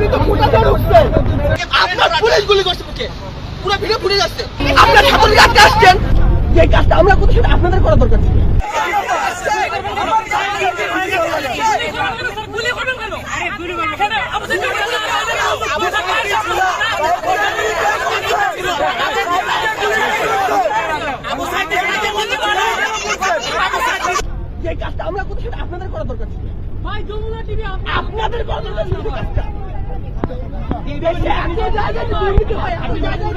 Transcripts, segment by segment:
আপনি তো কোটা ধরে উঠছেন, আপনার পুলিশ গুলি করছে মুখে, পুরো ভিডিও ফুটে যাচ্ছে। আপনার ছাত্রলীগ আজকে আসছেন, যে কাজটা আমরা করতে সেটা আপনাদের করা দরকার ছিল। যে কাজটা আমরা করতে সেটা আপনাদের করা দরকার ছিল। আপনাদের করা দরকার ছিল কাজটা। দেশে এত জায়গায় দুর্নীতি হয়, এত জায়গায়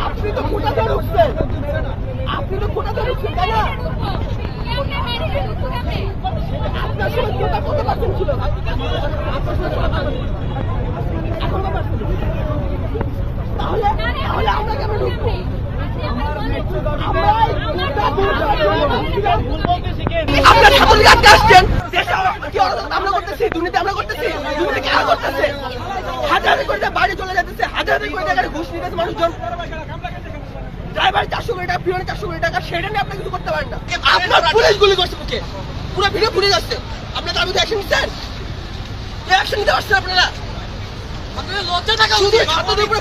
আপনি তো কোটা ধরে উঠছেন, আপনি তো কোটা ধরে উঠছেন, তাই না? আপনার সময় কোটা কত পার্সেন্ট ছিল? তাহলে আমরা কেমন ঢুকবো? আপনার ছাত্রলীগ আজকে আসছেন, আমরা করতেছি দুর্নীতি, আমরা করতেছি দুর্নীতি, কেন করতেছে? হাজারে করে বাড়ি চলে যাচ্ছে, হাজারে করে টাকার ঘুষ নিতেছে মানুষজন। ড্রাইভার 400 কোটি টাকা, পিওনে 400 কোটি টাকা, সেটা নিয়ে আপনি কিছু করতে পারেন না। আপনার পুলিশ গুলি করছে মুখে, পুরো ভিডিও ফুটে যাচ্ছে। আপনার তার মধ্যে অ্যাকশন নিচ্ছেন, অ্যাকশন নিতে পারছেন আপনারা? আপনাদের লজ্জা থাকা উচিত। ছাত্রদের উপরে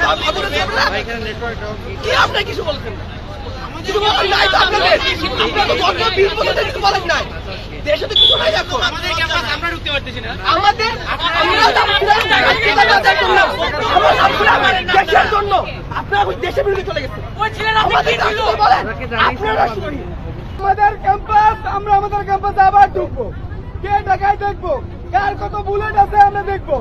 কি আপনারা কিছু বলছেন না? কিছু বলেন নাই তো আপনাদের? আপনারা তো গত 20 বছর ধরে কিছু বলেন নাই। দেশে তো কিছু নাই এখন। আমাদের ক্যাম্পাস আমরা ঢুকতে পারতেছি না। আমাদের দেশের জন্য আপনারা দেশের বিরুদ্ধে চলে গেছেন। আমাদের ক্যাম্পাস, আমরা আমাদের ক্যাম্পাসে আবার ঢুকবো। কে ঢাকায় দেখবো, কার কত বুলেট আছে আমরা দেখবো।